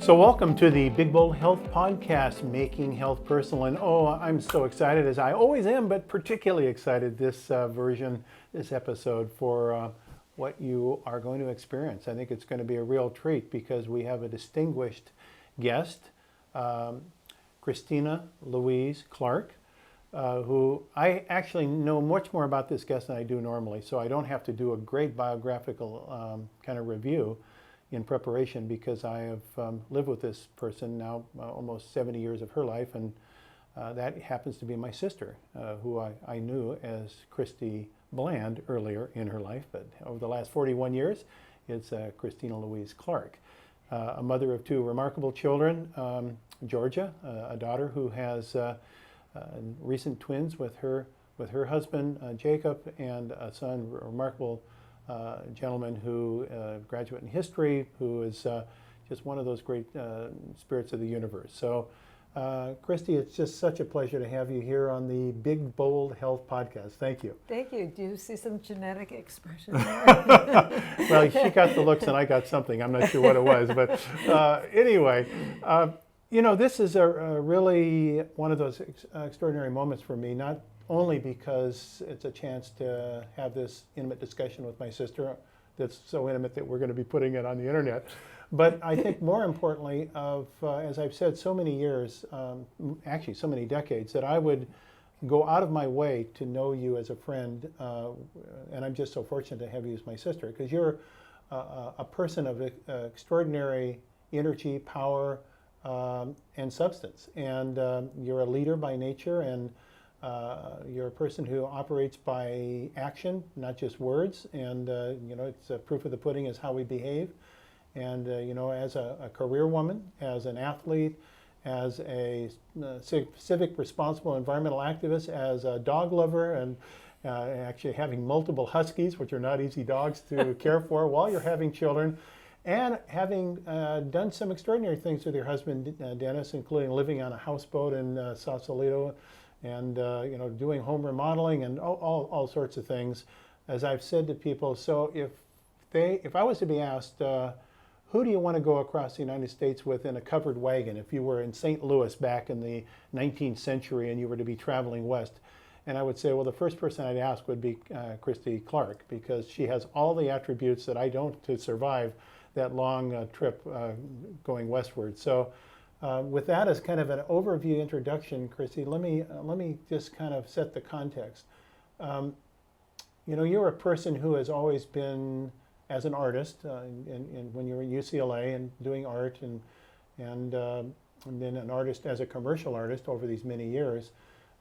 So welcome to the Big Bold Health Podcast, Making Health Personal. And I'm so excited, as I always am, but particularly excited this episode for what you are going to experience. I think it's going to be a real treat because we have a distinguished guest, Christina Louise Clark, who I actually know much more about this guest than I do normally, so I don't have to do a great biographical kind of review in preparation because I have lived with this person now almost 70 years of her life, and that happens to be my sister, who I knew as Christie Bland earlier in her life, but over the last 41 years, it's Christina Louise Clark. A mother of two remarkable children, Georgia, a daughter who has recent twins with her husband, Jacob, and a son, a remarkable gentleman who graduate in history, who is just one of those great spirits of the universe. So, Christie, it's just such a pleasure to have you here on the Big Bold Health Podcast. Thank you. Thank you. Do you see some genetic expression there? Well, she got the looks and I got something. I'm not sure what it was, but anyway, this is a really one of those extraordinary moments for me, not only because it's a chance to have this intimate discussion with my sister that's so intimate that we're going to be putting it on the internet, but I think more importantly as I've said so many years, actually so many decades, that I would go out of my way to know you as a friend, and I'm just so fortunate to have you as my sister, because you're a person of extraordinary energy, power, and substance, and you're a leader by nature, and you're a person who operates by action, not just words, and it's a proof of the pudding is how we behave. And as a career woman, as an athlete, as a civic responsible environmental activist, as a dog lover, and actually having multiple huskies, which are not easy dogs to care for while you're having children, and having done some extraordinary things with your husband, Dennis, including living on a houseboat in Sausalito, and doing home remodeling and all sorts of things. As I've said to people, so if I was to be asked, who do you want to go across the United States with in a covered wagon if you were in St. Louis back in the 19th century and you were to be traveling west? And I would say, well, the first person I'd ask would be Christie Clark, because she has all the attributes that I don't to survive that long trip going westward. So with that as kind of an overview introduction, Christie, let me just kind of set the context. You're a person who has always been, as an artist, and when you were at UCLA and doing art, and then an artist as a commercial artist over these many years,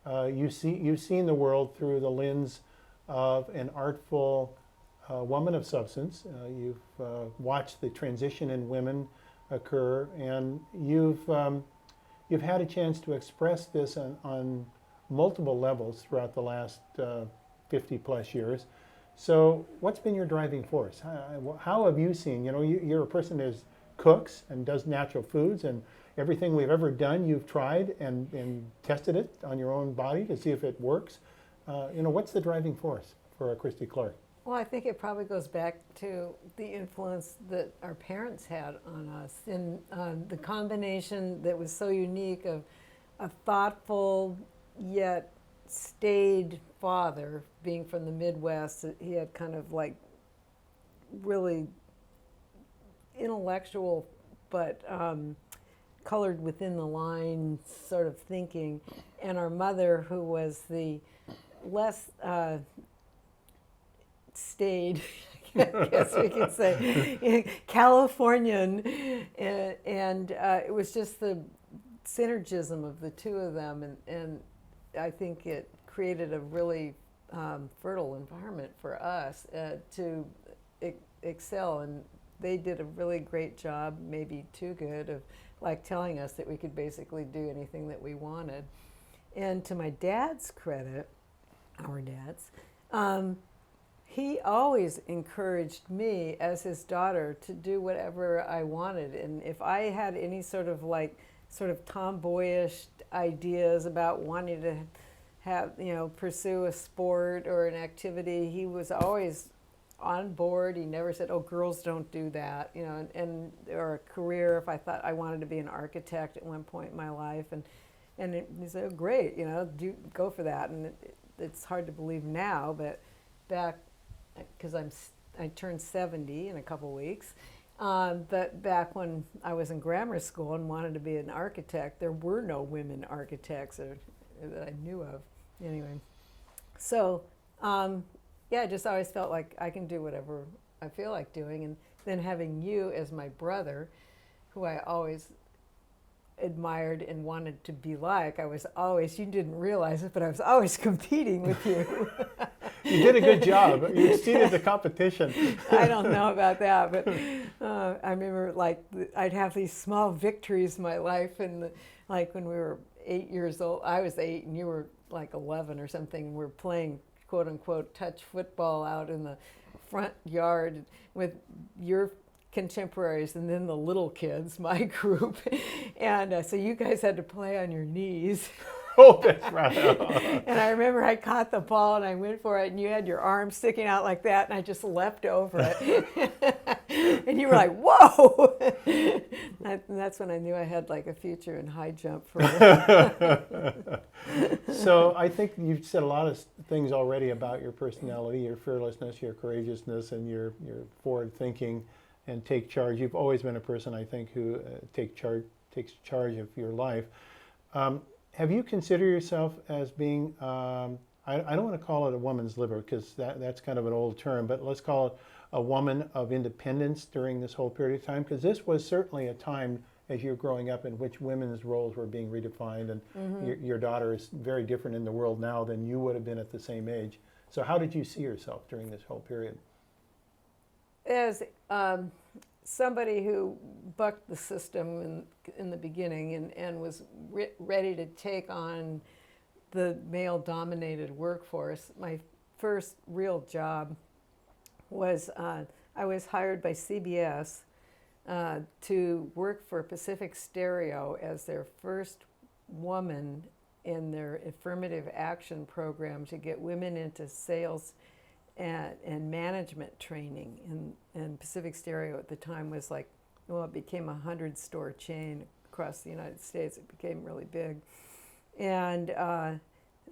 you've seen the world through the lens of an artful woman of substance. You've watched the transition in women occur, and you've had a chance to express this on multiple levels throughout the last 50 plus years. So what's been your driving force? How have you seen, you're a person who cooks and does natural foods, and everything we've ever done you've tried and tested it on your own body to see if it works. What's the driving force for Christie Clark? Well, I think it probably goes back to the influence that our parents had on us, in the combination that was so unique of a thoughtful yet staid father, being from the Midwest. He had kind of like really intellectual but colored within the line sort of thinking, and our mother, who was the less staid, I guess we could say, Californian, and it was just the synergism of the two of them, and I think it created a really fertile environment for us to excel, and they did a really great job, maybe too good, of like telling us that we could basically do anything that we wanted. And to my dad's credit, our dad's, he always encouraged me as his daughter to do whatever I wanted. And if I had any sort of tomboyish ideas about wanting to have, pursue a sport or an activity, he was always on board. He never said, "Oh, girls don't do that," or a career. If I thought I wanted to be an architect at one point in my life, he said, "Oh, great, go for that." And it's hard to believe now, but back, because I turned 70 in a couple weeks. But back when I was in grammar school and wanted to be an architect, there were no women architects that I knew of. Anyway, so I just always felt like I can do whatever I feel like doing. And then having you as my brother, who I always admired and wanted to be like, you didn't realize it, but I was always competing with you. You did a good job. You exceeded the competition. I don't know about that, but I remember I'd have these small victories in my life, and like when we were 8 years old, I was 8 and you were like 11 or something, and we were playing quote unquote touch football out in the front yard with your contemporaries and then the little kids, my group, and so you guys had to play on your knees. Oh, that's right. And I remember I caught the ball and I went for it, and you had your arm sticking out like that, and I just leapt over it. And you were like, "Whoa!" And that's when I knew I had like a future in high jump. So I think you've said a lot of things already about your personality, your fearlessness, your courageousness, and your forward thinking and take charge. You've always been a person, I think, who takes charge of your life. Have you considered yourself as being, I don't want to call it a woman's liver, because that's kind of an old term, but let's call it a woman of independence during this whole period of time? Because this was certainly a time as you're growing up in which women's roles were being redefined, and your daughter is very different in the world now than you would have been at the same age. So how did you see yourself during this whole period? As somebody who bucked the system in the beginning and was ready to take on the male-dominated workforce, my first real job was I was hired by CBS to work for Pacific Stereo as their first woman in their affirmative action program to get women into sales and management training. And Pacific Stereo at the time was it became a 100-store chain across the United States. It became really big. And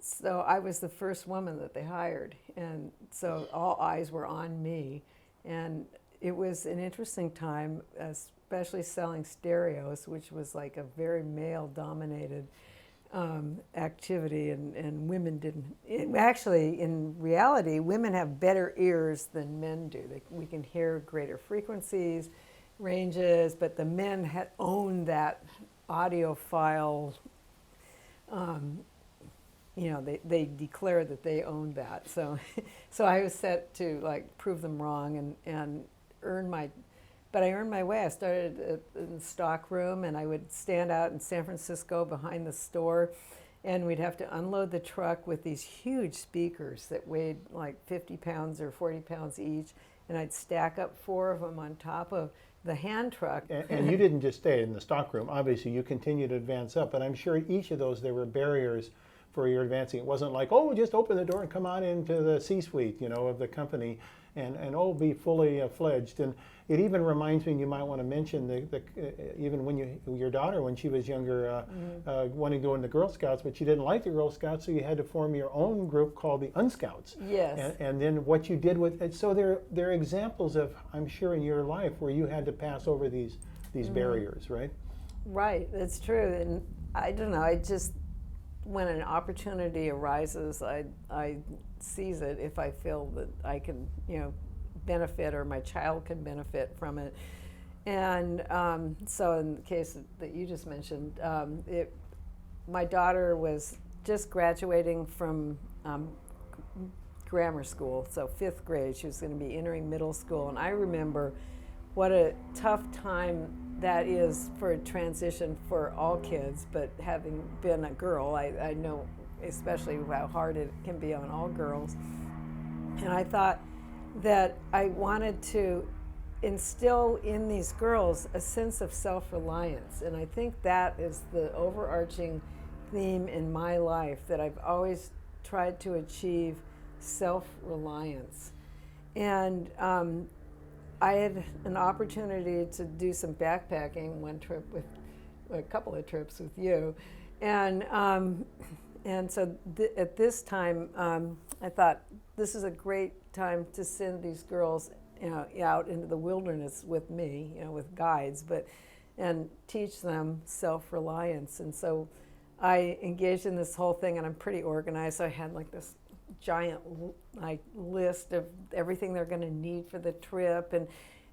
so I was the first woman that they hired. And so all eyes were on me. And it was an interesting time, especially selling stereos, which was like a very male-dominated activity, and women didn't. Actually, in reality, women have better ears than men do. We can hear greater frequencies, ranges, but the men had owned that audiophile. They declared that they owned that. So I was set to prove them wrong and earn my. But I earned my way. I started in the stock room, and I would stand out in San Francisco behind the store, and we'd have to unload the truck with these huge speakers that weighed like 50 pounds or 40 pounds each, and I'd stack up 4 of them on top of the hand truck. And you didn't just stay in the stock room. Obviously, you continued to advance up, but I'm sure each of those there were barriers for your advancing. It wasn't like, oh, just open the door and come on into the C-suite, of the company, and be fully fledged. And it even reminds me, and you might want to mention, even when your daughter, when she was younger, wanting to go in the Girl Scouts, but she didn't like the Girl Scouts, so you had to form your own group called the Unscouts. Yes. And then what you did with it. So there are examples of, I'm sure, in your life where you had to pass over these barriers, right? Right, that's true. And I don't know, when an opportunity arises, I seize it if I feel that I can, benefit, or my child can benefit from it. And so in the case that you just mentioned, my daughter was just graduating from grammar school, so 5th grade. She was going to be entering middle school, and I remember what a tough time that is for a transition for all kids, but having been a girl, I know especially how hard it can be on all girls. And I thought that I wanted to instill in these girls a sense of self-reliance, and I think that is the overarching theme in my life, that I've always tried to achieve self-reliance. And I had an opportunity to do some backpacking one trip with a couple of trips with you, and so at this time I thought this is a great time to send these girls, out into the wilderness with me, with guides, and teach them self-reliance. And so I engaged in this whole thing, and I'm pretty organized. So I had like this giant list of everything they're going to need for the trip,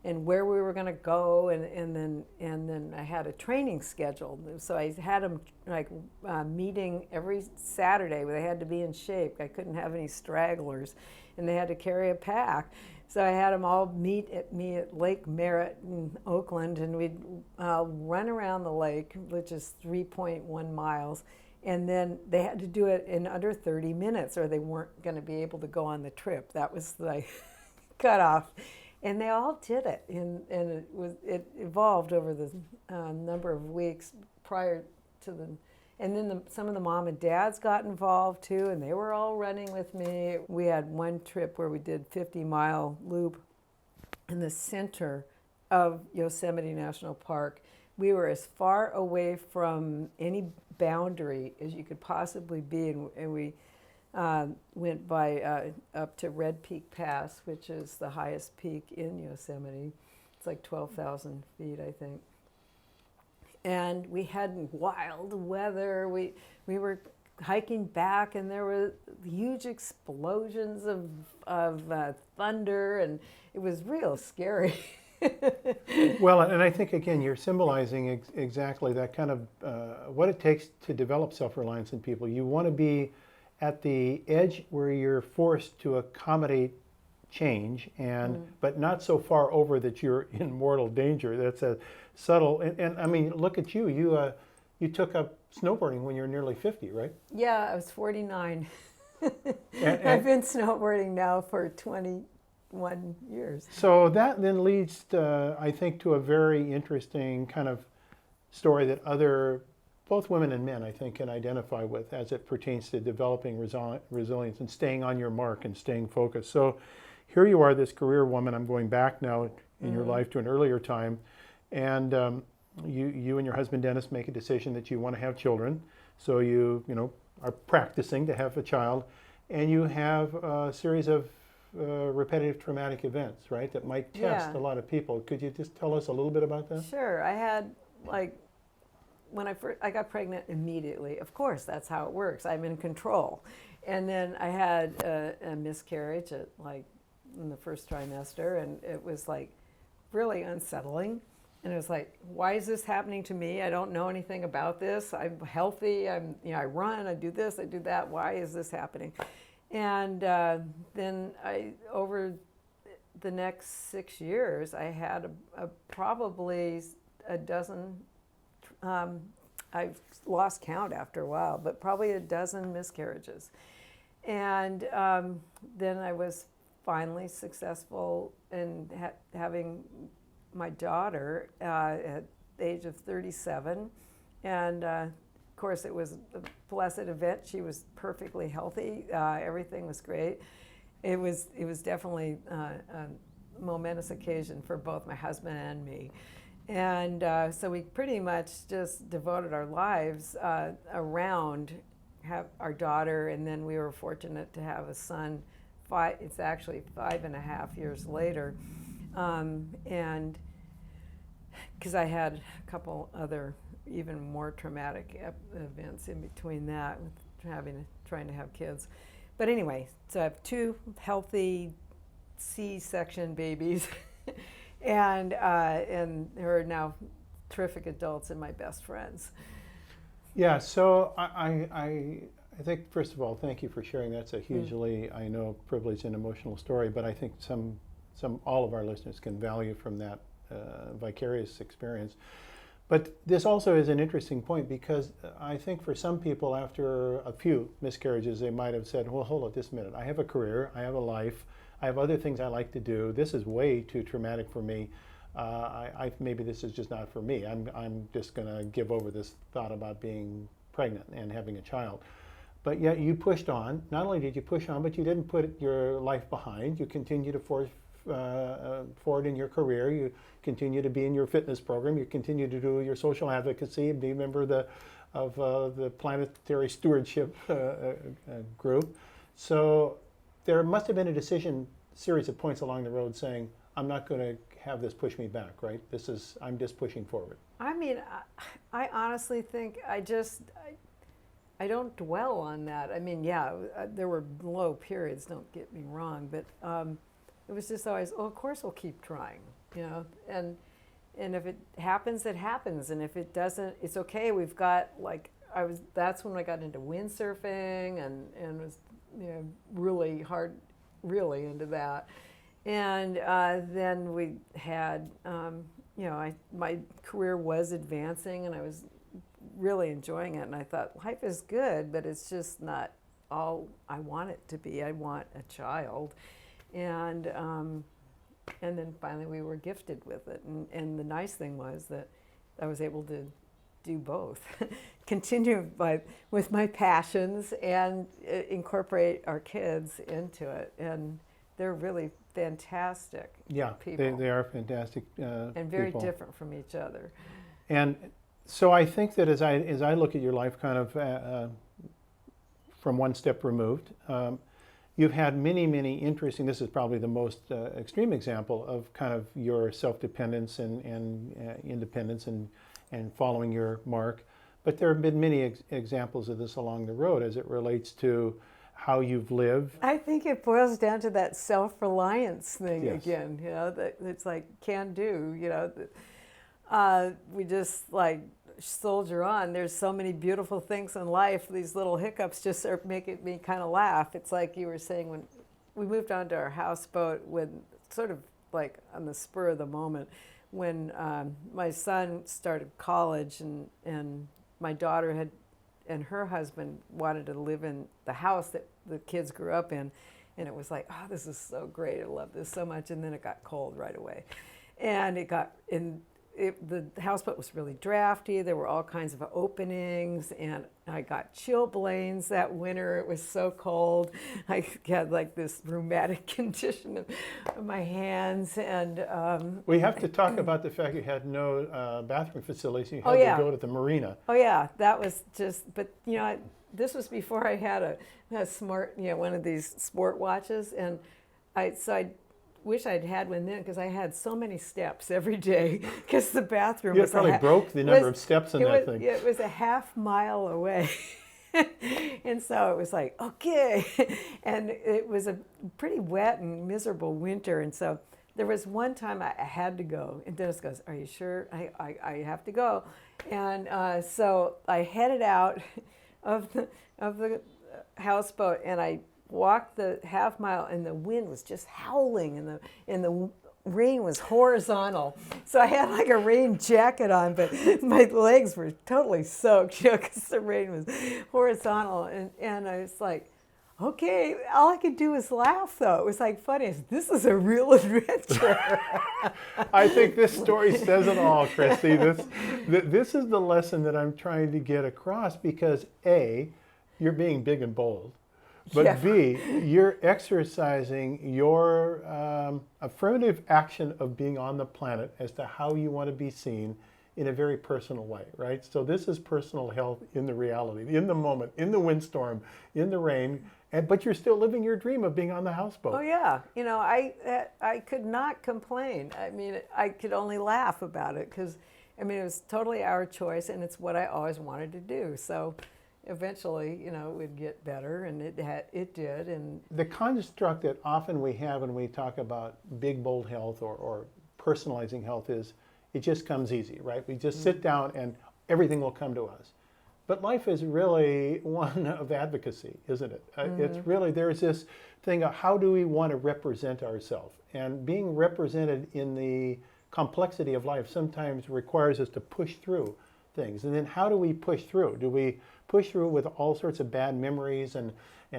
and where we were going to go, and then I had a training scheduled. So I had them meeting every Saturday. They had to be in shape. I couldn't have any stragglers, and they had to carry a pack. So I had them all meet at Lake Merritt in Oakland, and we'd run around the lake, which is 3.1 miles. And then they had to do it in under 30 minutes, or they weren't going to be able to go on the trip. That was the cutoff. And they all did it, and it evolved over the number of weeks prior to the. And then some of the mom and dads got involved too, and they were all running with me. We had one trip where we did 50-mile loop in the center of Yosemite National Park. We were as far away from any boundary as you could possibly be, and we went by up to Red Peak Pass, which is the highest peak in Yosemite. It's like 12,000 feet, I think. And we had wild weather. We were hiking back, and there were huge explosions of thunder, and it was real scary. Well, and I think, again, you're symbolizing exactly that kind of what it takes to develop self-reliance in people. You want to be at the edge where you're forced to accommodate change, but not so far over that you're in mortal danger. That's a subtle, and I mean, look at you. You took up snowboarding when you were nearly 50, right? Yeah, I was 49. And I've been snowboarding now for 21 years. So that then leads, I think, to a very interesting kind of story that both women and men, I think, can identify with as it pertains to developing resilience and staying on your mark and staying focused. So here you are, this career woman. I'm going back now in your life to an earlier time, and you and your husband Dennis make a decision that you want to have children. So you are practicing to have a child, and you have a series of repetitive traumatic events, right, that might test a lot of people. Could you just tell us a little bit about that? Sure. I had when I got pregnant immediately. Of course, that's how it works. I'm in control. And then I had a miscarriage in the first trimester, and it was really unsettling. And it was why is this happening to me? I don't know anything about this. I'm healthy. I run. I do this. I do that. Why is this happening? And then over the next 6 years, I had probably a dozen. I've lost count after a while, but probably a dozen miscarriages. And then I was finally successful in having my daughter at the age of 37. And of course, it was a blessed event. She was perfectly healthy. Everything was great. It was definitely a momentous occasion for both my husband and me. And so we pretty much just devoted our lives around our daughter, and then we were fortunate to have a son. It's actually 5.5 years later, and because I had a couple other even more traumatic events in between that, with trying to have kids. But anyway, so I have 2 healthy C-section babies. And who are now terrific adults and my best friends. Yeah, so I think, first of all, thank you for sharing. That's a hugely, I know, privileged and emotional story, but I think all of our listeners can value from that vicarious experience. But this also is an interesting point, because I think for some people, after a few miscarriages, they might have said, well, hold on just a minute. I have a career, I have a life, I have other things I like to do. This is way too traumatic for me. Maybe this is just not for me. I'm just going to give over this thought about being pregnant and having a child. but yet you pushed on. Not only did you push on, but you didn't put your life behind. You continue to forge forward in your career. You continue to be in your fitness program. You continue to do your social advocacy and be a member of the planetary stewardship group. So there must have been a series of points along the road saying, I'm not going to have this push me back, right? I'm just pushing forward. I mean, I honestly think I don't dwell on that. I mean, yeah, there were low periods, don't get me wrong, but it was just always, oh, of course we'll keep trying, you know, and if it happens, it happens, and if it doesn't, it's okay. We've got, like, that's when I got into windsurfing and was, you know, really into that. And then we had, you know, my career was advancing and I was really enjoying it. And I thought, life is good, but it's just not all I want it to be. I want a child. And then finally we were gifted with it. And the nice thing was that I was able to do both, continue with my passions and incorporate our kids into it. And they're really fantastic people. They are fantastic and very people. different from each other. And so I think that as I look at your life kind of from one step removed, you've had many interesting, this is probably the most extreme example of kind of your self-dependence and independence and following your mark. But there have been many examples of this along the road as it relates to how you've lived. I think it boils down to that self-reliance thing again, you know, that it's like can do, you know, we just like soldier on. There's so many beautiful things in life. These little hiccups just are making me kind of laugh. It's like you were saying when we moved onto our houseboat, when sort of like on the spur of the moment, when my son started college and my daughter and her husband wanted to live in the house that the kids grew up in. And it was like, oh, this is so great. I love this so much. And then it got cold right away. And the houseboat was really drafty. There were all kinds of openings. And I got chilblains that winter. It was so cold. I had like this rheumatic condition of my hands. And we have to talk about the fact you had no bathroom facilities. You had to go to the marina. Oh yeah, that was just, but you know, this was before I had a smart, you know, one of these sport watches. And I wish I'd had one then because I had so many steps every day because the bathroom was probably broke the number of steps in that thing. It was a half mile away. And so it was like, okay. And it was a pretty wet and miserable winter. And so there was one time I had to go. And Dennis goes, are you sure? I have to go. And so I headed out of the houseboat and I walked the half mile and the wind was just howling and the rain was horizontal. So I had like a rain jacket on, but my legs were totally soaked, you know, because the rain was horizontal. And I was like, okay, all I could do was laugh though. It was like funny. This is a real adventure. I think this story says it all, Christie. This is the lesson that I'm trying to get across because A, you're being big and bold. But B, you're exercising your affirmative action of being on the planet as to how you want to be seen in a very personal way, right? So this is personal health in the reality, in the moment, in the windstorm, in the rain, but you're still living your dream of being on the houseboat. Oh yeah, you know, I could not complain. I mean, I could only laugh about it because, I mean, it was totally our choice and it's what I always wanted to do. So eventually, you know, it would get better, and it did. And the construct that often we have when we talk about big, bold health or personalizing health is it just comes easy, right? We just sit down and everything will come to us. But life is really one of advocacy, isn't it? It's really, there's this thing of how do we want to represent ourselves? And being represented in the complexity of life sometimes requires us to push through things. And then how do we push through? Do we push through with all sorts of bad memories and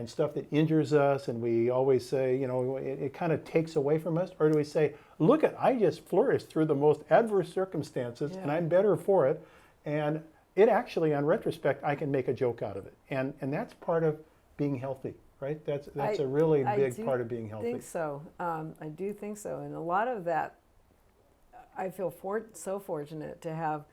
stuff that injures us, and we always say, you know, it kind of takes away from us? Or do we say, look, I just flourished through the most adverse circumstances and I'm better for it, and it actually, on retrospect, I can make a joke out of it. And that's part of being healthy, right? That's a really big part of being healthy. I think so. I do think so. And a lot of that, I feel so fortunate to have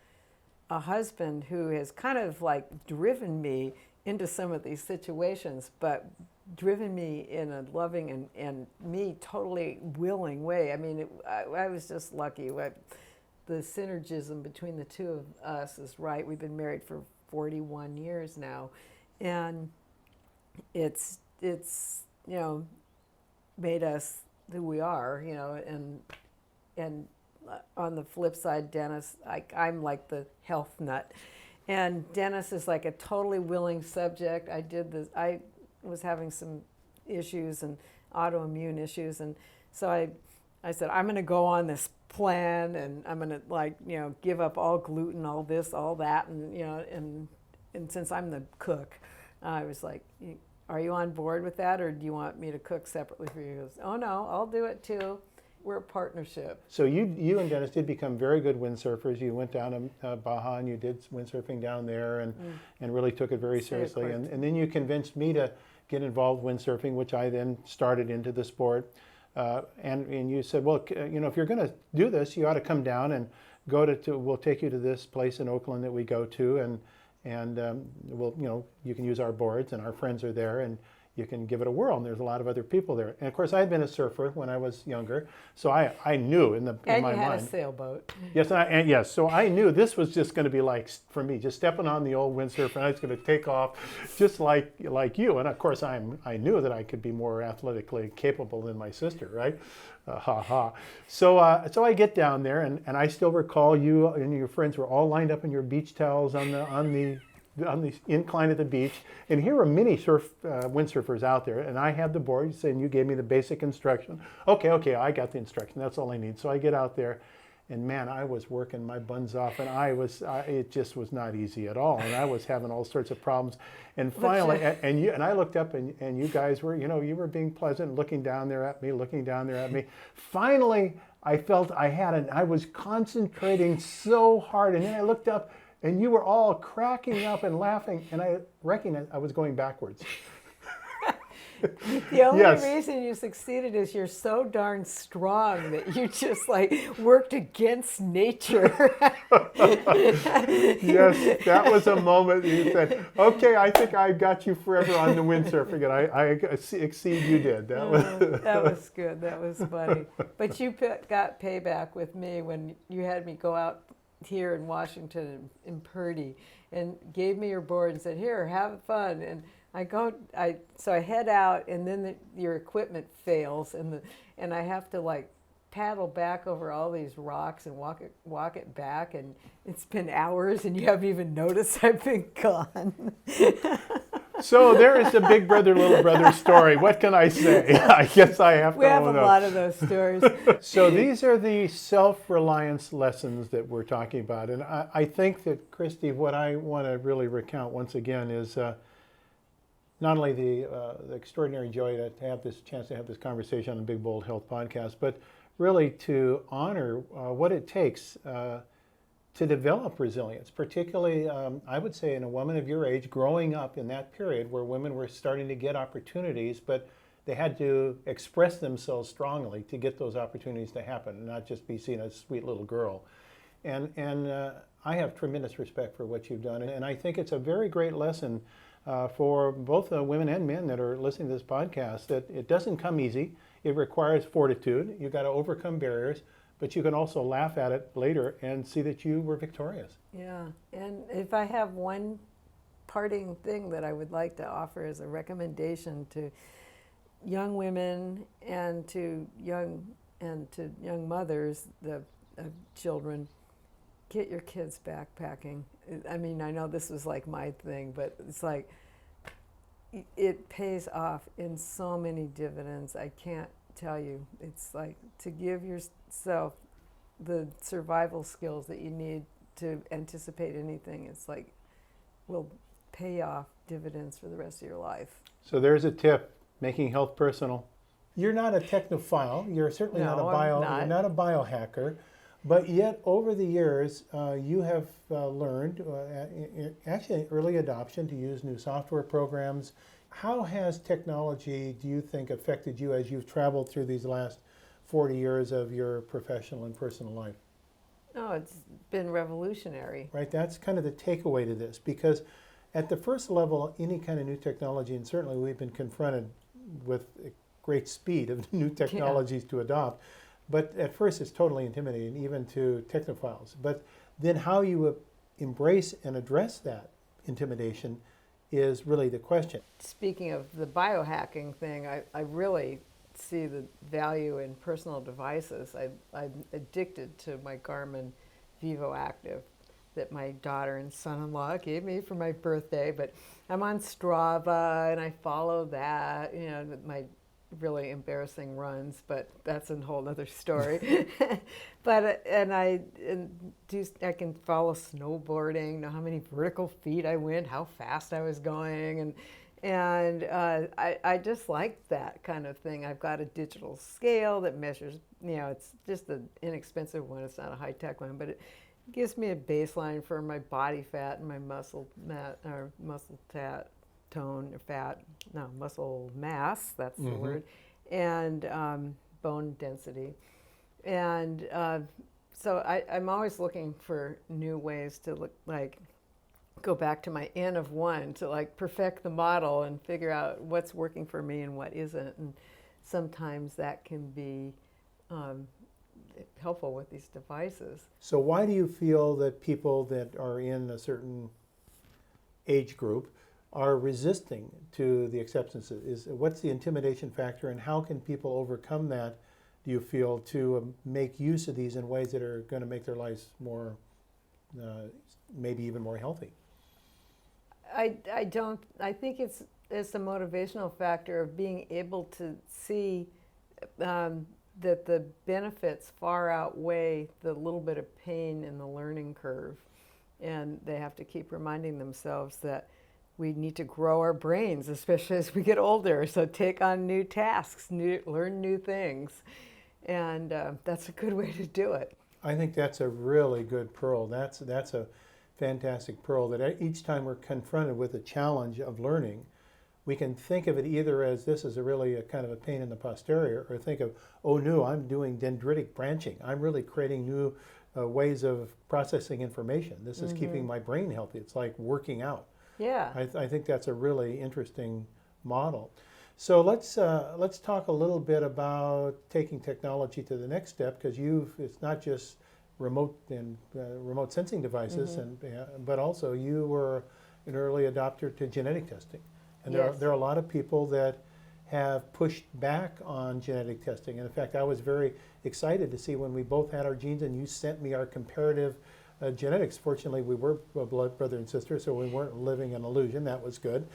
a husband who has kind of like driven me into some of these situations, but driven me in a loving and me totally willing way. I mean, I was just lucky. The synergism between the two of us is right. We've been married for 41 years now, and it's made us who we are, and on the flip side, Dennis, I'm like the health nut, and Dennis is like a totally willing subject. I was having some issues and autoimmune issues, and so I said, I'm going to go on this plan, and I'm going to give up all gluten, all this, all that, and since I'm the cook, I was like, are you on board with that, or do you want me to cook separately for you? He goes, oh no, I'll do it too. We're a partnership. So you and Dennis did become very good windsurfers. You went down to Baja and you did windsurfing down there and really took it very seriously. And then you convinced me to get involved windsurfing, which I then started into the sport. And you said, well, if you're going to do this, you ought to come down and we'll take you to this place in Oakland that we go to, and you can use our boards, and our friends are there, and you can give it a whirl, and there's a lot of other people there. And of course, I had been a surfer when I was younger, so I knew in my mind. And you had a sailboat. Yes, yes. So I knew this was just going to be like, for me, just stepping on the old windsurfer, and I was going to take off just like you. And of course, I knew that I could be more athletically capable than my sister, right? Ha ha. So I get down there, and I still recall you and your friends were all lined up in your beach towels on the incline of the beach, and here are many windsurfers out there, and I had the board, and you gave me the basic instruction. Okay, I got the instruction. That's all I need. So I get out there, and man, I was working my buns off, and it just was not easy at all, and I was having all sorts of problems. And finally, and I looked up, and you guys were, you were being pleasant, looking down there at me. Finally, I felt I was concentrating so hard, and then I looked up, and you were all cracking up and laughing, and I recognized I was going backwards. The only reason you succeeded is you're so darn strong that you just worked against nature. Yes, that was a moment you said, okay, I think I got you forever on the windsurfing, and I exceed you did. That was good. That was funny. But you got payback with me when you had me go out here in Washington in Purdy and gave me your board and said, here, have fun. And so I head out, and then your equipment fails, and I have to paddle back over all these rocks and walk it back, and it's been hours, and you haven't even noticed I've been gone. So there is the big brother, little brother story. What can I say? I guess I have to We have own a up. lot of those stories. So these are the self-reliance lessons that we're talking about. And I think that, Christie, what I want to really recount once again is not only the extraordinary joy to have this chance to have this conversation on the Big Bold Health podcast, but really to honor what it takes to develop resilience, particularly, I would say, in a woman of your age, growing up in that period where women were starting to get opportunities, but they had to express themselves strongly to get those opportunities to happen, and not just be seen as a sweet little girl. And I have tremendous respect for what you've done, and I think it's a very great lesson for both women and men that are listening to this podcast, that it doesn't come easy. It requires fortitude. You've got to overcome barriers, but you can also laugh at it later and see that you were victorious. Yeah, and if I have one parting thing that I would like to offer as a recommendation to young women and to young mothers of children, get your kids backpacking. I mean, I know this was my thing, but it's it pays off in so many dividends. I can't tell you. It's to give yourself the survival skills that you need to anticipate anything. It's will pay off dividends for the rest of your life. So there's a tip, making health personal. You're not a technophile. You're certainly No, not a I'm not. You're not a biohacker, But yet, over the years, you have learned, actually early adoption, to use new software programs. How has technology, do you think, affected you as you've traveled through these last 40 years of your professional and personal life? Oh, it's been revolutionary. Right, that's kind of the takeaway to this, because at the first level, any kind of new technology, and certainly we've been confronted with a great speed of new technologies to adopt, but at first it's totally intimidating, even to technophiles. But then how you embrace and address that intimidation is really the question. Speaking of the biohacking thing, I really see the value in personal devices. I'm addicted to my Garmin Vivo Active that my daughter and son-in-law gave me for my birthday, but I'm on Strava and I follow that, you know, my really embarrassing runs, but that's a whole other story. But I can follow snowboarding, know how many vertical feet I went, how fast I was going, and I just like that kind of thing. I've got a digital scale that measures, you know, it's just an inexpensive one. It's not a high-tech one, but it gives me a baseline for my body fat and my muscle tone or fat, no, muscle mass, that's the word, and bone density. And so I'm always looking for new ways to go back to my N of 1 to like perfect the model and figure out what's working for me and what isn't. And sometimes that can be helpful with these devices. So why do you feel that people that are in a certain age group are resisting to the acceptance? What's the intimidation factor, and how can people overcome that, do you feel, to make use of these in ways that are going to make their lives more, maybe even more healthy? I think it's the motivational factor of being able to see that the benefits far outweigh the little bit of pain in the learning curve. And they have to keep reminding themselves that we need to grow our brains, especially as we get older. So take on new tasks, learn new things. And that's a good way to do it. I think that's a really good pearl. That's a fantastic pearl, that each time we're confronted with a challenge of learning, we can think of it either as this is a kind of a pain in the posterior, or think of, oh no, I'm doing dendritic branching. I'm really creating new ways of processing information. This is keeping my brain healthy. It's like working out. Yeah. I think that's a really interesting model. So let's talk a little bit about taking technology to the next step, because it's not just remote sensing devices, but also you were an early adopter to genetic testing. And there are a lot of people that have pushed back on genetic testing. And in fact, I was very excited to see when we both had our genes and you sent me our comparative genetics. Fortunately, we were blood brother and sister, so we weren't living an illusion. That was good.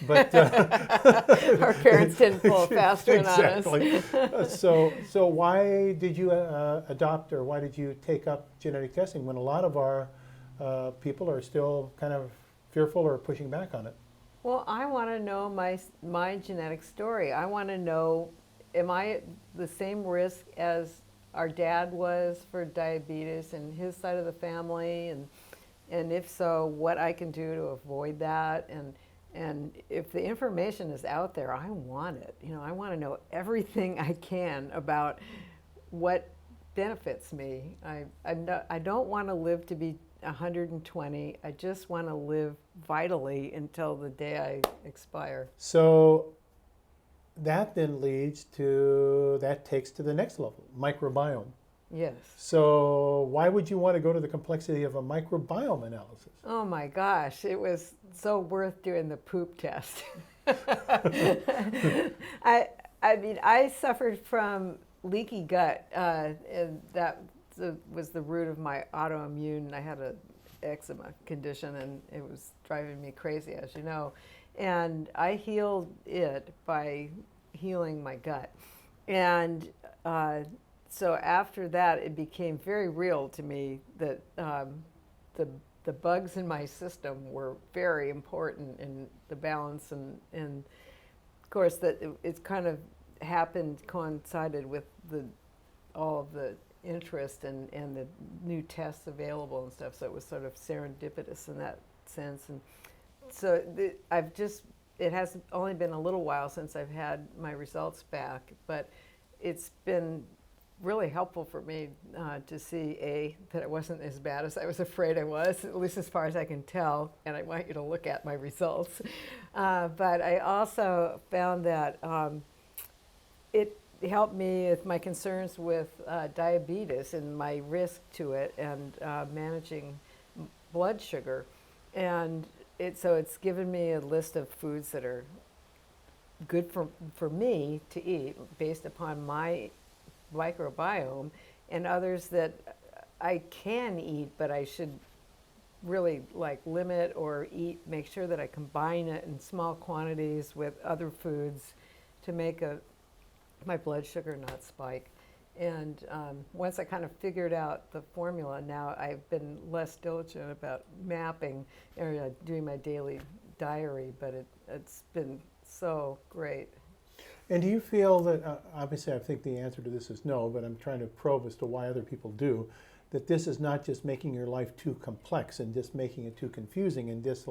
But our parents didn't pull faster exactly. On us. So why did you adopt, or why did you take up genetic testing when a lot of our people are still kind of fearful or pushing back on it? Well, I want to know my genetic story. I want to know, am I the same risk as our dad was for diabetes and his side of the family, and if so, what I can do to avoid that, and if the information is out there, I want it. You know, I want to know everything I can about what benefits me. I don't want to live to be 120. I just want to live vitally until the day I expire. So that then takes to the next level, microbiome. Yes. So why would you want to go to the complexity of a microbiome analysis? Oh my gosh, it was so worth doing the poop test. I mean, I suffered from leaky gut, and that was the root of my autoimmune. I had an eczema condition, and it was driving me crazy, as you know. And I healed it by healing my gut. And so after that, it became very real to me that the bugs in my system were very important in the balance. And of course, that it's kind of coincided with all of the interest and the new tests available and stuff. So it was sort of serendipitous in that sense. And so it has only been a little while since I've had my results back, but it's been really helpful for me to see that it wasn't as bad as I was afraid I was, at least as far as I can tell, and I want you to look at my results. But I also found that it helped me with my concerns with diabetes and my risk to it, and managing blood sugar. And so it's given me a list of foods that are good for me to eat based upon my microbiome, and others that I can eat, but I should really limit or make sure that I combine it in small quantities with other foods to make my blood sugar not spike. And once I kind of figured out the formula, now I've been less diligent about mapping or doing my daily diary, but it's been so great. And do you feel that, obviously I think the answer to this is no, but I'm trying to probe as to why other people do, that this is not just making your life too complex and just making it too confusing and just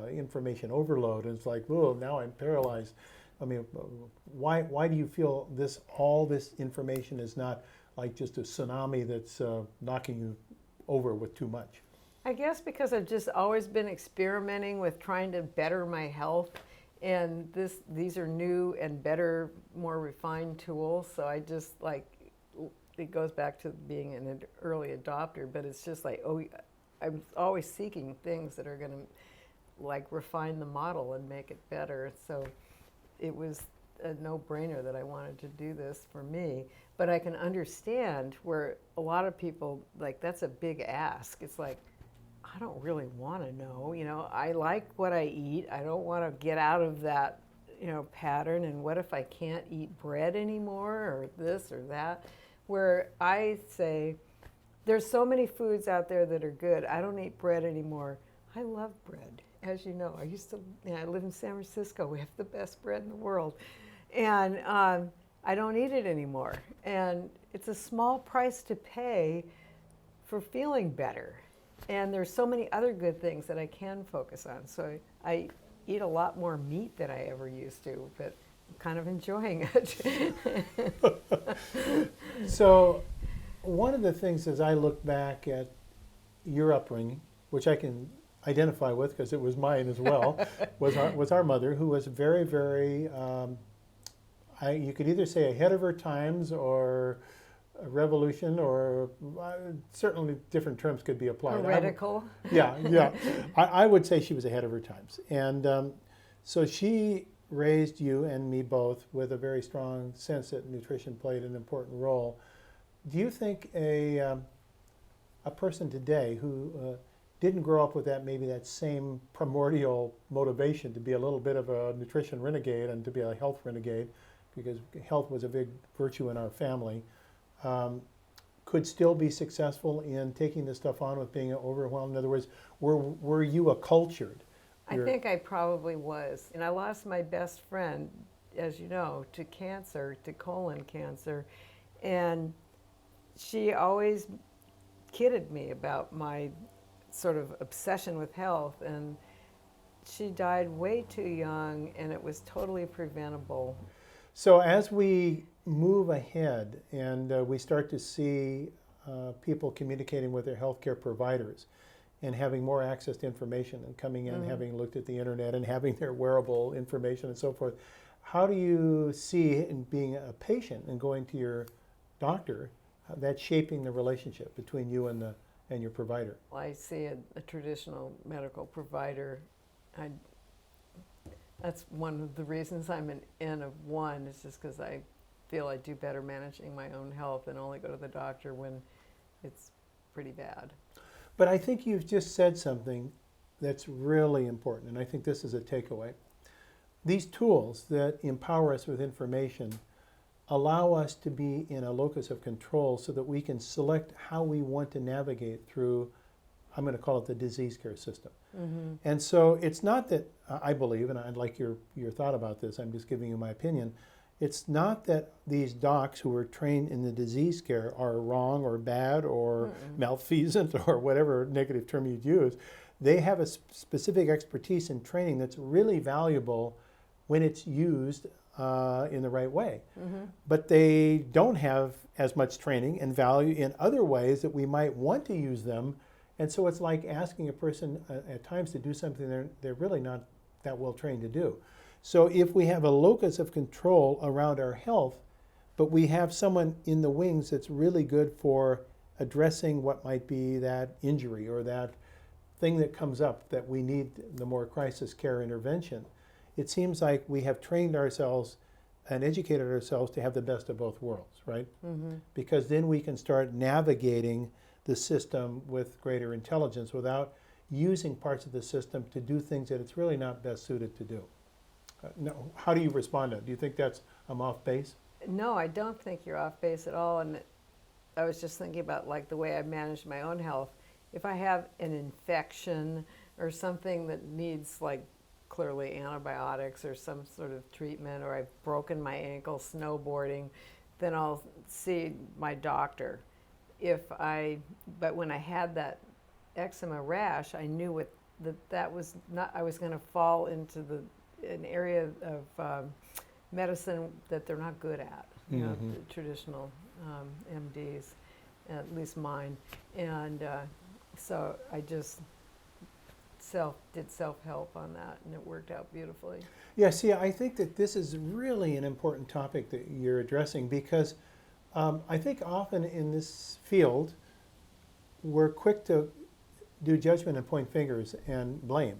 information overload, and it's like, oh, now I'm paralyzed. I mean, why do you feel all this information is not like just a tsunami that's knocking you over with too much? I guess because I've just always been experimenting with trying to better my health, and these are new and better, more refined tools. So I just it goes back to being an early adopter, but it's just I'm always seeking things that are going to refine the model and make it better. So it was a no-brainer that I wanted to do this for me. But I can understand where a lot of people, that's a big ask. It's I don't really want to know. I like what I eat. I don't want to get out of that, pattern. And what if I can't eat bread anymore, or this or that? Where I say, there's so many foods out there that are good. I don't eat bread anymore. I love bread. As you know, I live in San Francisco. We have the best bread in the world. And I don't eat it anymore. And it's a small price to pay for feeling better. And there's so many other good things that I can focus on. So I eat a lot more meat than I ever used to, but I'm kind of enjoying it. So one of the things as I look back at your upbringing, which I can identify with because it was mine as well, was our mother, who was very, very, you could either say ahead of her times or a revolution, or certainly different terms could be applied. Heretical. Yeah. I would say she was ahead of her times. And so she raised you and me both with a very strong sense that nutrition played an important role. Do you think a person today who didn't grow up with maybe that same primordial motivation to be a little bit of a nutrition renegade and to be a health renegade, because health was a big virtue in our family, could still be successful in taking this stuff on with being overwhelmed? In other words, were you accultured? I think I probably was. And I lost my best friend, as you know, to cancer, to colon cancer. And she always kidded me about my sort of obsession with health. And she died way too young, and it was totally preventable. So as we move ahead and we start to see people communicating with their healthcare providers and having more access to information and coming in, having looked at the internet and having their wearable information and so forth, how do you see, in being a patient and going to your doctor, that shaping the relationship between you and your provider? Well, I see a traditional medical provider. That's one of the reasons I'm an N of 1, is just because I feel I do better managing my own health and only go to the doctor when it's pretty bad. But I think you've just said something that's really important, and I think this is a takeaway. These tools that empower us with information allow us to be in a locus of control so that we can select how we want to navigate through, I'm going to call it the disease care system. And so it's not that, I believe, and I'd like your thought about this, I'm just giving you my opinion, It's not that these docs who are trained in the disease care are wrong or bad or malfeasant or whatever negative term you'd use. They have a specific expertise and training that's really valuable when it's used in the right way. But they don't have as much training and value in other ways that we might want to use them. And so it's like asking a person at times to do something they're really not that well trained to do. So if we have a locus of control around our health, but we have someone in the wings that's really good for addressing what might be that injury or that thing that comes up that we need the more crisis care intervention, it seems like we have trained ourselves and educated ourselves to have the best of both worlds, right? Because then we can start navigating the system with greater intelligence without using parts of the system to do things that it's really not best suited to do. No, how do you respond to it? Do you think I'm off base? No, I don't think you're off base at all. And I was just thinking about like the way I manage my own health. If I have an infection or something that needs like clearly antibiotics or some sort of treatment, or I've broken my ankle snowboarding, then I'll see my doctor. But when I had that eczema rash, I knew that was not, I was going to fall into an area of medicine that they're not good at, you know, the traditional MDs, at least mine. And so I just did self-help on that, and it worked out beautifully. Yeah, see, I think that this is really an important topic that you're addressing because I think often in this field, we're quick to do judgment and point fingers and blame,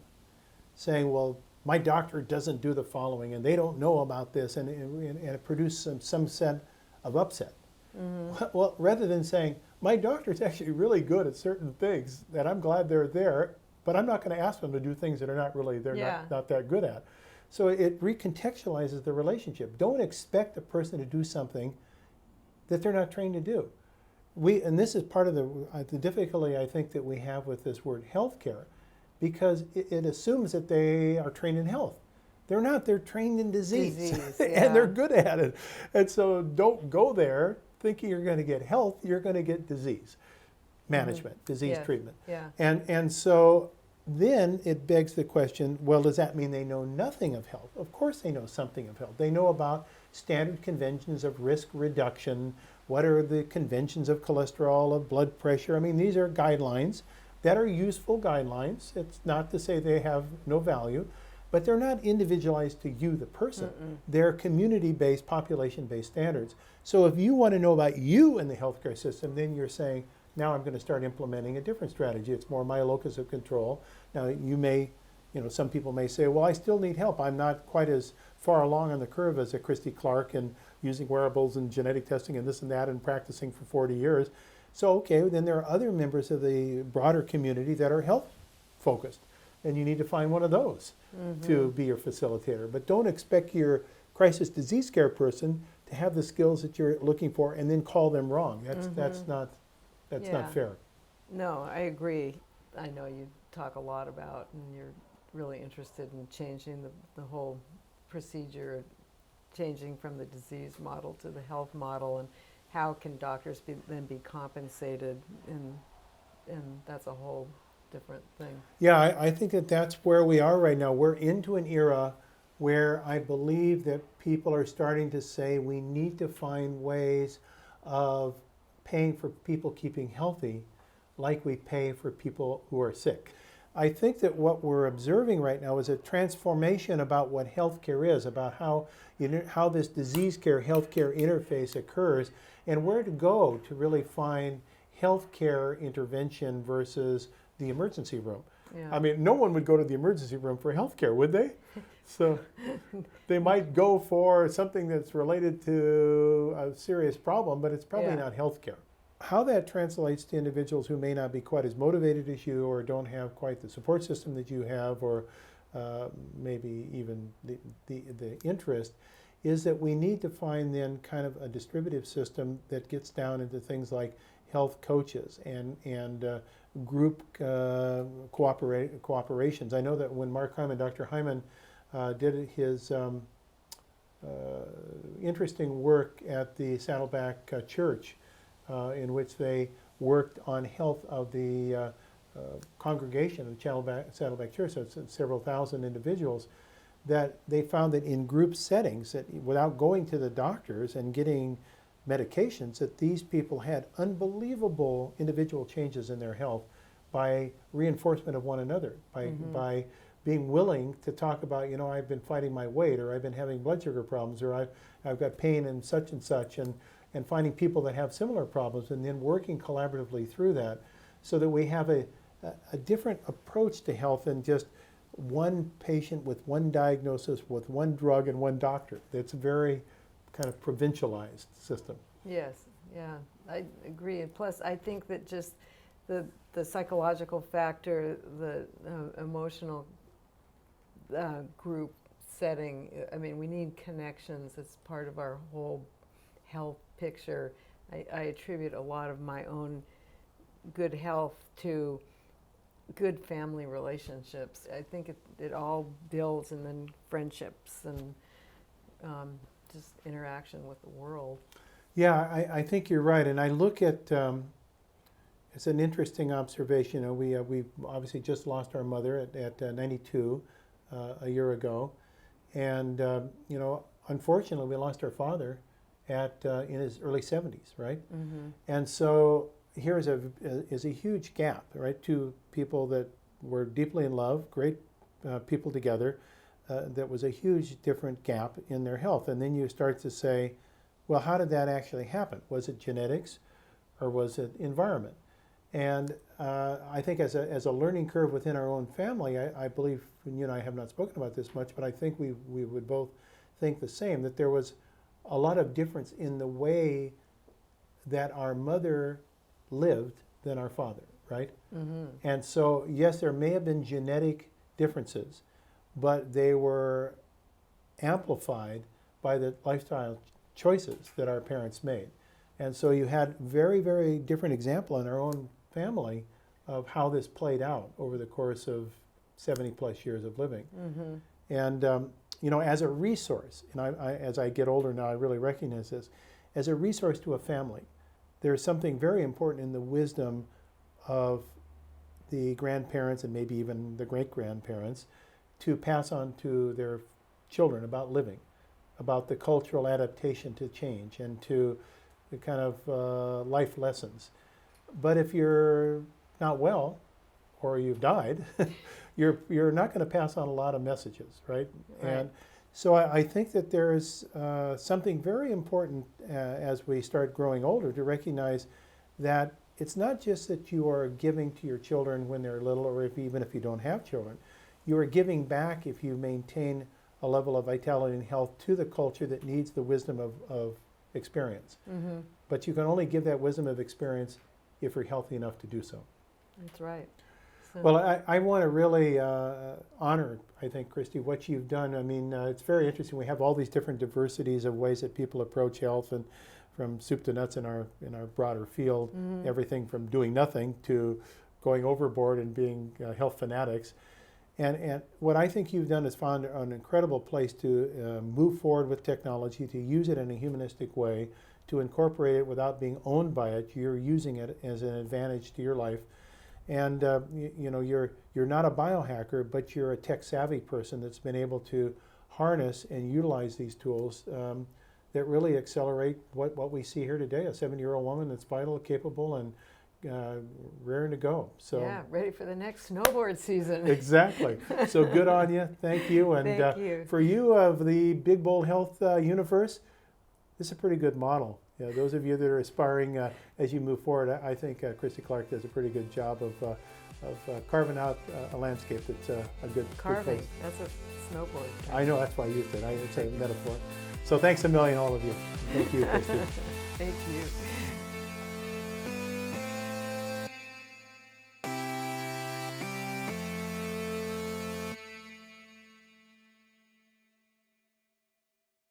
saying, well, my doctor doesn't do the following and they don't know about this, and it produced some sense of upset. Well, rather than saying, my doctor's actually really good at certain things that I'm glad they're there, but I'm not going to ask them to do things that are not really, not that good at. So it recontextualizes the relationship. Don't expect a person to do something that they're not trained to do. And this is part of the difficulty I think that we have with this word healthcare, because it assumes that they are trained in health. They're not, they're trained in disease. And they're good at it. And so don't go there thinking you're going to get health, you're going to get disease management, disease treatment. And so then it begs the question, well, does that mean they know nothing of health? Of course they know something of health. They know about standard conventions of risk reduction. What are the conventions of cholesterol, of blood pressure? I mean, these are guidelines that are useful guidelines. It's not to say they have no value, but they're not individualized to you, the person. They're community-based, population-based standards. So if you want to know about you in the healthcare system, then you're saying, now I'm going to start implementing a different strategy. It's more my locus of control. Now you may, some people may say, well, I still need help. I'm not quite as far along on the curve as a Christie Clark and using wearables and genetic testing and this and that and practicing for 40 years. So, okay, then there are other members of the broader community that are health focused. And you need to find one of those to be your facilitator. But don't expect your crisis disease care person to have the skills that you're looking for and then call them wrong. That's not fair. No, I agree. I know you talk a lot about, and you're really interested in changing the whole procedure, changing from the disease model to the health model, and how can doctors then be compensated, and that's a whole different thing. Yeah, I think that's where we are right now. We're into an era where I believe that people are starting to say we need to find ways of paying for people keeping healthy like we pay for people who are sick. I think that what we're observing right now is a transformation about what healthcare is, about how this disease care, healthcare interface occurs, and where to go to really find healthcare intervention versus the emergency room. I mean, no one would go to the emergency room for healthcare, would they? So they might go for something that's related to a serious problem, but it's probably not healthcare. How that translates to individuals who may not be quite as motivated as you, or don't have quite the support system that you have, or maybe even the interest, is that we need to find then kind of a distributive system that gets down into things like health coaches and group cooperations. I know that when Mark Hyman, Dr. Hyman, did his interesting work at the Saddleback Church, in which they worked on health of the congregation of the Saddleback Church. So it's several thousand individuals, that they found that in group settings, that without going to the doctors and getting medications, that these people had unbelievable individual changes in their health by reinforcement of one another, by being willing to talk about, you know, I've been fighting my weight, or I've been having blood sugar problems, or I've got pain in such and such, and finding people that have similar problems, and then working collaboratively through that, so that we have a different approach to health than just one patient with one diagnosis, with one drug and one doctor. It's a very kind of provincialized system. Yes, yeah, I agree. And plus, I think that just the psychological factor, the emotional group setting, I mean, we need connections. It's part of our whole health picture. I attribute a lot of my own good health to good family relationships. I think it all builds, and then friendships and just interaction with the world. Yeah, I think you're right. And I look at, it's an interesting observation. You know, we obviously just lost our mother at 92 a year ago. And, you know, unfortunately, we lost our father in his early 70s, right? Mm-hmm. And so here is a huge gap, right? Two people that were deeply in love, great people together. That was a huge different gap in their health. And then you start to say, well, how did that actually happen? Was it genetics, or was it environment? And I think as a learning curve within our own family, I believe, and you and I have not spoken about this much, but I think we would both think the same, that there was a lot of difference in the way that our mother lived than our father, right? Mm-hmm. And so, yes, there may have been genetic differences, but they were amplified by the lifestyle choices that our parents made. And so you had very, very different example in our own family of how this played out over the course of 70 plus years of living. Mm-hmm. And, you know, as a resource, and as I get older now, I really recognize this, as a resource to a family, there's something very important in the wisdom of the grandparents and maybe even the great-grandparents to pass on to their children about living, about the cultural adaptation to change and to the kind of life lessons. But if you're not well, or you've died, you're not going to pass on a lot of messages, right? And so I think that there is something very important as we start growing older to recognize that it's not just that you are giving to your children when they're little, or even if you don't have children. You are giving back if you maintain a level of vitality and health to the culture that needs the wisdom of experience. Mm-hmm. But you can only give that wisdom of experience if you're healthy enough to do so. That's right. So well, I want to really honor, I think, Christie, what you've done. I mean, it's very interesting. We have all these different diversities of ways that people approach health, and from soup to nuts in our broader field, mm-hmm. everything from doing nothing to going overboard and being health fanatics. And what I think you've done is found an incredible place to move forward with technology, to use it in a humanistic way, to incorporate it without being owned by it. You're using it as an advantage to your life. And you know, you're not a biohacker, but you're a tech-savvy person that's been able to harness and utilize these tools that really accelerate what we see here today, a 70-year-old woman that's vital, capable, and raring to go. So yeah, ready for the next snowboard season. Exactly. So good on you. Thank you. And Thank you. For you of the Big Bold Health universe, this is a pretty good model. Yeah, those of you that are aspiring as you move forward, I think Christie Clark does a pretty good job of carving out a landscape that's a good Carving. Good place. That's a snowboard. I know, that's why I used it. It's a metaphor. So thanks a million, all of you. Thank you, Christie. Thank you.